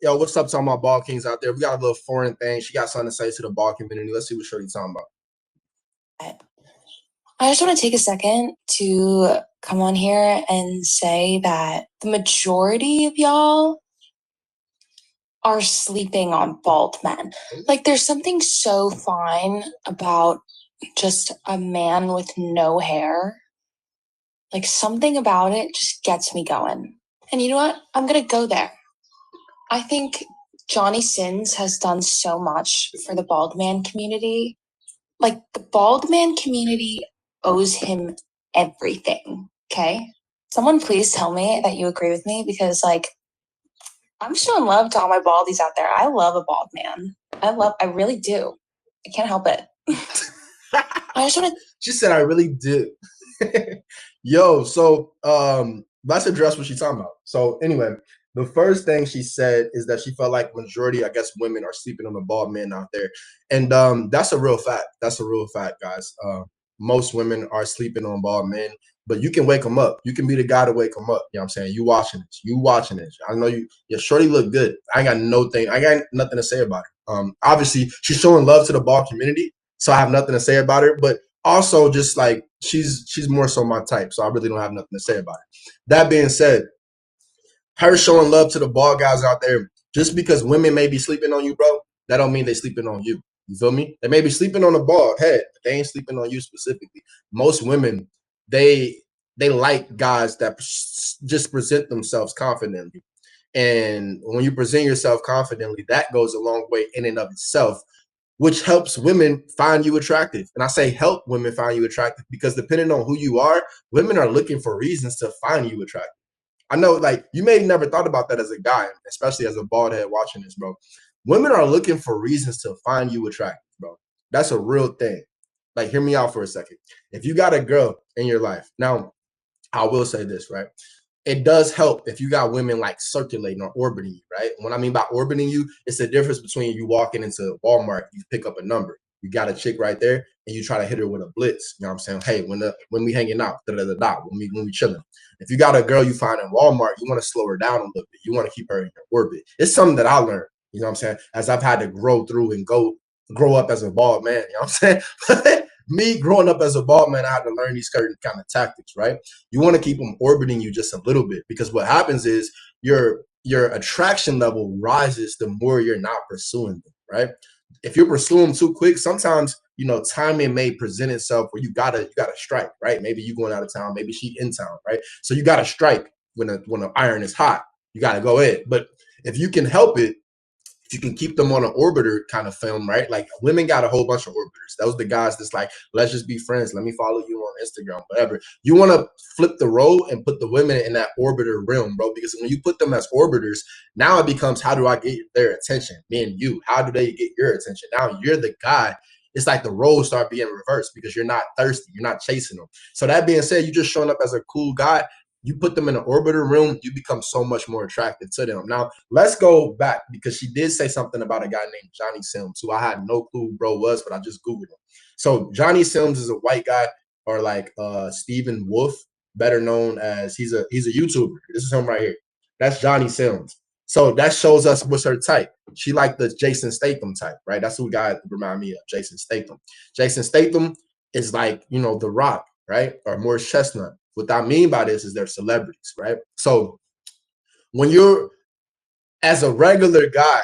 Yo, what's up to all my ball kings out there? We got a little foreign thing. She got something to say to the ball community. Let's see what Shorty talking about. I just want to take a second to come on here and say that the majority of y'all are sleeping on bald men. Like, there's something so fine about just a man with no hair. Like, something about it just gets me going. And you know what? I'm going to go there. I think Johnny Sins has done so much for the bald man community. Like, the bald man community owes him everything. Okay? Someone please tell me that you agree with me, because like, I'm showing love to all my baldies out there. I love a bald man. I really do. I can't help it. I just want to. She said, I really do. Yo, so let's address what she's talking about. So anyway, the first thing she said is that she felt like majority, I guess, women are sleeping on the bald men out there. And that's a real fact. That's a real fact, guys. Most women are sleeping on bald men, but you can wake them up. You can be the guy to wake them up. You know what I'm saying? You watching this. You watching this. I know your shorty look good. I got nothing to say about her. Obviously, she's showing love to the bald community, so I have nothing to say about her. But also, just like she's more so my type, so I really don't have nothing to say about it. That being said, her showing love to the bald guys out there, just because women may be sleeping on you, bro, that don't mean they sleeping on you. You feel me? They may be sleeping on the bald head, but they ain't sleeping on you specifically. Most women, they like guys that just present themselves confidently. And when you present yourself confidently, that goes a long way in and of itself, which helps women find you attractive. And I say help women find you attractive because depending on who you are, women are looking for reasons to find you attractive. I know, like, you may have never thought about that as a guy, especially as a bald head watching this, bro. Women are looking for reasons to find you attractive, bro. That's a real thing. Like, hear me out for a second. If you got a girl in your life, now, I will say this, right? It does help if you got women like circulating or orbiting you, right? What I mean by orbiting you, it's the difference between you walking into Walmart, you pick up a number, you got a chick right there, and you try to hit her with a blitz. You know what I'm saying? Hey, when we hanging out, when we chilling. If you got a girl you find in Walmart, you want to slow her down a little bit. You want to keep her in your orbit. It's something that I learned. You know what I'm saying? As I've had to grow through and grow up as a bald man. You know what I'm saying? Me growing up as a bald man, I had to learn these certain kind of tactics, right? You want to keep them orbiting you just a little bit, because what happens is your attraction level rises the more you're not pursuing them, right? If you're pursuing too quick, sometimes timing may present itself where you gotta strike, right? Maybe you going out of town, maybe she in town, right? So you gotta strike when the iron is hot. You gotta go in. But if you can help it, you can keep them on an orbiter kind of film, right? Like, women got a whole bunch of orbiters. Those are the guys that's like, let's just be friends. Let me follow you on Instagram, whatever. You want to flip the role and put the women in that orbiter realm, bro. Because when you put them as orbiters, now it becomes, how do I get their attention? Me and you. How do they get your attention? Now you're the guy. It's like the roles start being reversed because you're not thirsty. You're not chasing them. So that being said, you just showing up as a cool guy. You put them in an orbiter room, you become so much more attractive to them. Now, let's go back, because she did say something about a guy named Johnny Sims, who I had no clue who bro was, but I just Googled him. So Johnny Sims is a white guy, or like Stephen Wolf, better known as, he's a YouTuber. This is him right here. That's Johnny Sims. So that shows us what's her type. She like the Jason Statham type, right? That's who guy remind me of, Jason Statham. Jason Statham is like, The Rock, right? Or Morris Chestnut. What I mean by this is they're celebrities, right? So when you're, as a regular guy,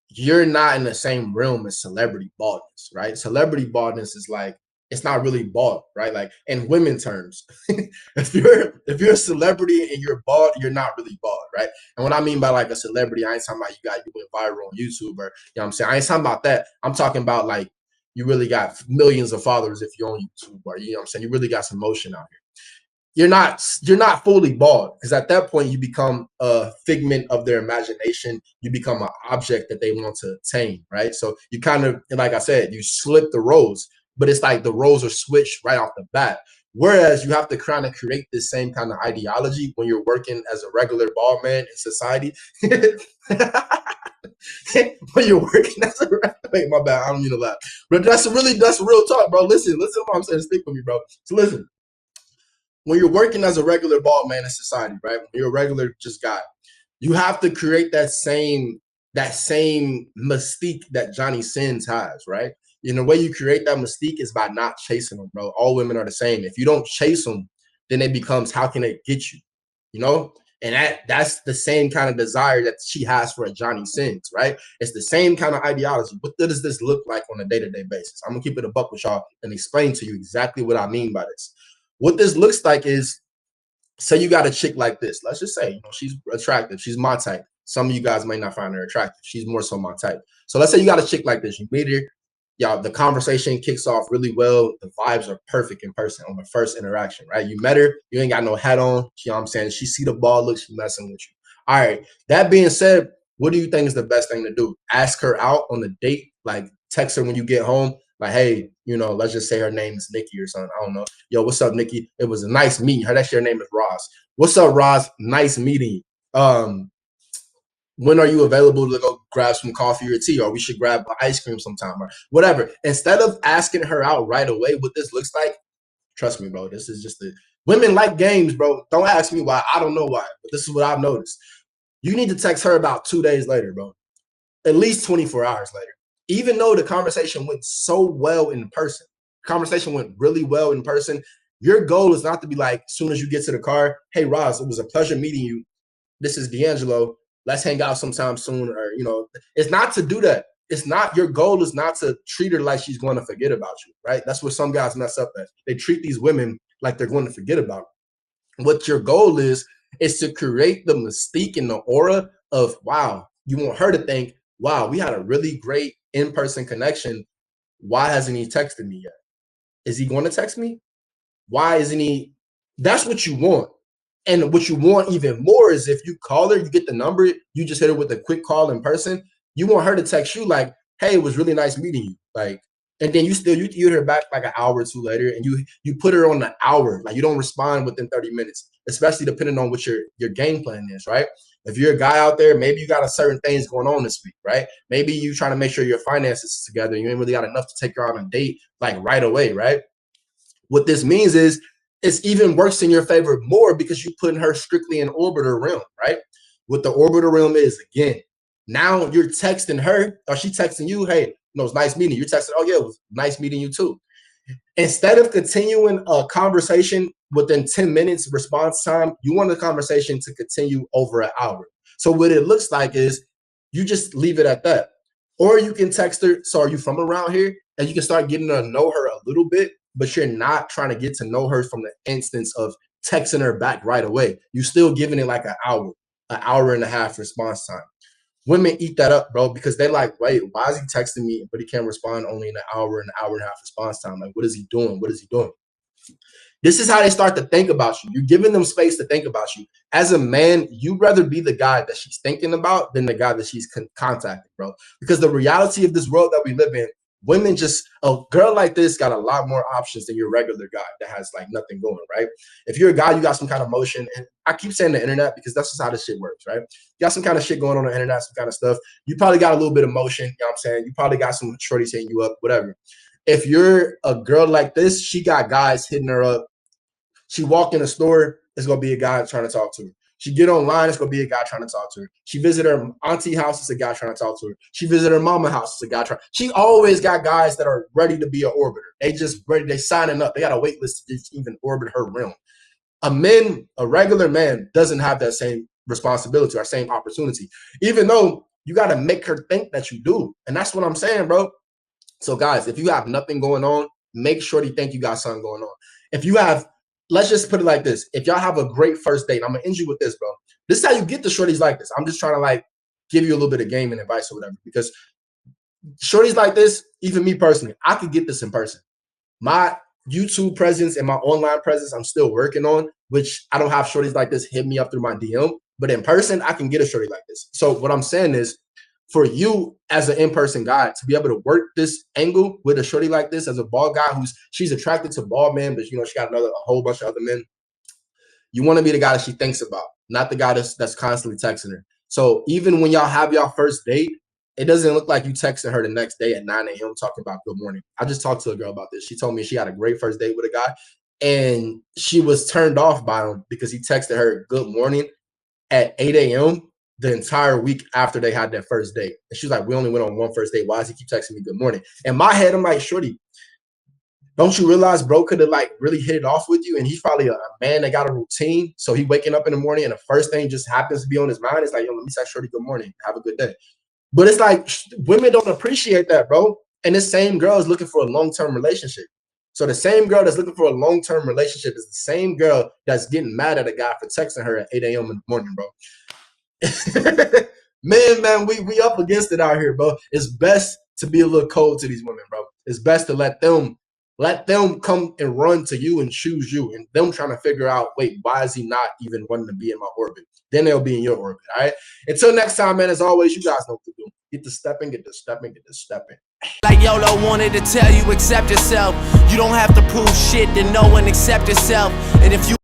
you're not in the same realm as celebrity baldness, right? Celebrity baldness is like, it's not really bald, right? Like, in women terms, if you're a celebrity and you're bald, you're not really bald, right? And what I mean by like a celebrity, I ain't talking about you went viral on YouTube, or what I'm saying? I ain't talking about that. I'm talking about like, you really got millions of followers if you're on YouTube, or what I'm saying? You really got some motion out here. You're not fully bald, because at that point you become a figment of their imagination. You become an object that they want to tame, right? So you kind of, like I said, you slip the roles, but it's like the roles are switched right off the bat. Whereas you have to kind of create this same kind of ideology when you're working as a regular bald man in society. When you're working as a wait, my bad, I don't mean to laugh, but that's real talk, bro. Listen to what I'm saying. Stick with me, bro. So listen, when you're working as a regular bald man in society, right? When you're a regular just guy, you have to create that same that same mystique that Johnny Sins has, right? And the way you create that mystique is by not chasing them, bro. All women are the same. If you don't chase them, then it becomes how can they get you, you know? And that's the same kind of desire that she has for a Johnny Sins, right? It's the same kind of ideology. What does this look like on a day-to-day basis? I'm gonna keep it a buck with y'all and explain to you exactly what I mean by this. What this looks like is, say you got a chick like this. Let's just say, she's attractive. She's my type. Some of you guys might not find her attractive. She's more so my type. So let's say you got a chick like this. You meet her, y'all, the conversation kicks off really well. The vibes are perfect in person on the first interaction, right? You met her, you ain't got no hat on. You know what I'm saying? She see the ball, look, she's messing with you. All right. That being said, what do you think is the best thing to do? Ask her out on the date, like text her when you get home. Like, hey, let's just say her name is Nikki or something. I don't know. Yo, what's up, Nikki? It was a nice meeting her. That's your name is Ross. What's up, Ross? Nice meeting you. When are you available to go grab some coffee or tea, or we should grab ice cream sometime or whatever? Instead of asking her out right away, what this looks like, trust me, bro, this is just the women like games, bro. Don't ask me why. I don't know why, but this is what I've noticed. You need to text her about 2 days later, bro. At least 24 hours later. Even though the conversation went so well in person, conversation went really well in person. Your goal is not to be like, as soon as you get to the car, hey, Roz, it was a pleasure meeting you. This is D'Angelo. Let's hang out sometime soon. Or, it's not to do that. It's not, your goal is not to treat her like she's going to forget about you, right? That's what some guys mess up at. They treat these women like they're going to forget about them. What your goal is to create the mystique and the aura of, wow, you want her to think, wow, we had a really great in-person connection. Why hasn't he texted me yet? Is he going to text me? Why isn't he? That's what you want. And what you want even more is if you call her, you get the number, you just hit her with a quick call in person. You want her to text you like, hey, it was really nice meeting you. Like, and then you hit her back like an hour or two later, and you put her on the hour. Like, you don't respond within 30 minutes, especially depending on what your game plan is, right? If you're a guy out there, maybe you got a certain things going on this week, right? Maybe you trying to make sure your finances is together. You ain't really got enough to take her on a date like right away, right? What this means is it's even works in your favor more because you're putting her strictly in orbiter realm, right? What the orbiter realm is, again, now you're texting her or she texting you, hey, it's nice meeting you. You're texting, oh yeah, it was nice meeting you too. Instead of continuing a conversation within 10 minutes response time, you want the conversation to continue over an hour. So what it looks like is you just leave it at that. Or you can text her, so are you from around here? And you can start getting to know her a little bit, but you're not trying to get to know her from the instance of texting her back right away. You're still giving it like an hour and a half response time. Women eat that up, bro, because they're like, wait, why is he texting me, but he can't respond only in an hour and a half response time? Like, what is he doing? What is he doing? This is how they start to think about you. You're giving them space to think about you. As a man, you'd rather be the guy that she's thinking about than the guy that she's contacting, bro. Because the reality of this world that we live in, women a girl like this got a lot more options than your regular guy that has like nothing going, right? If you're a guy, you got some kind of motion, and I keep saying the internet because that's just how this shit works, right? You got some kind of shit going on the internet, some kind of stuff. You probably got a little bit of motion, you know what I'm saying? You probably got some shorties hitting you up, whatever. If you're a girl like this, she got guys hitting her up. She walk in a store, it's gonna be a guy trying to talk to her. She get online, it's gonna be a guy trying to talk to her. She visit her auntie house, it's a guy trying to talk to her. She visit her mama house, it's a guy trying. She always got guys that are ready to be an orbiter. They just ready, they signing up. They got a wait list to just even orbit her realm. A regular man doesn't have that same responsibility or same opportunity, even though you got to make her think that you do. And that's what I'm saying, bro. So guys, if you have nothing going on, make sure you think you got something going on. If you have, let's just put it like this. If y'all have a great first date, I'm gonna end you with this, bro. This is how you get the shorties like this. I'm just trying to like give you a little bit of game and advice or whatever, because shorties like this, even me personally, I could get this in person. My YouTube presence and my online presence, I'm still working on, which I don't have shorties like this hit me up through my DM, but in person, I can get a shorty like this. So what I'm saying is, for you as an in-person guy to be able to work this angle with a shorty like this, as a ball guy she's attracted to ball men, but she got a whole bunch of other men. You want to be the guy that she thinks about, not the guy that's constantly texting her. So even when y'all have y'all first date, it doesn't look like you texting her the next day at 9 a.m. talking about good morning. I just talked to a girl about this. She told me she had a great first date with a guy, and she was turned off by him because he texted her good morning at 8 a.m. the entire week after they had that first date. And she was like, we only went on one first date. Why does he keep texting me good morning? In my head, I'm like, shorty, don't you realize bro could have like really hit it off with you? And he's probably a man that got a routine. So he waking up in the morning and the first thing just happens to be on his mind. It's like, yo, let me text shorty good morning. Have a good day. But it's like women don't appreciate that, bro. And this same girl is looking for a long-term relationship. So the same girl that's looking for a long-term relationship is the same girl that's getting mad at a guy for texting her at 8 a.m. in the morning, bro. man, we up against it out here, bro. It's best to be a little cold to these women, bro. It's best to let them come and run to you and choose you, and them trying to figure out, wait, why is he not even wanting to be in my orbit? Then they'll be in your orbit, all right? Until next time, man, as always, you guys know what to do. Get to stepping, get to stepping, get to stepping. Like YOLO wanted to tell you, accept yourself. You don't have to prove shit to no one, accept yourself. And if you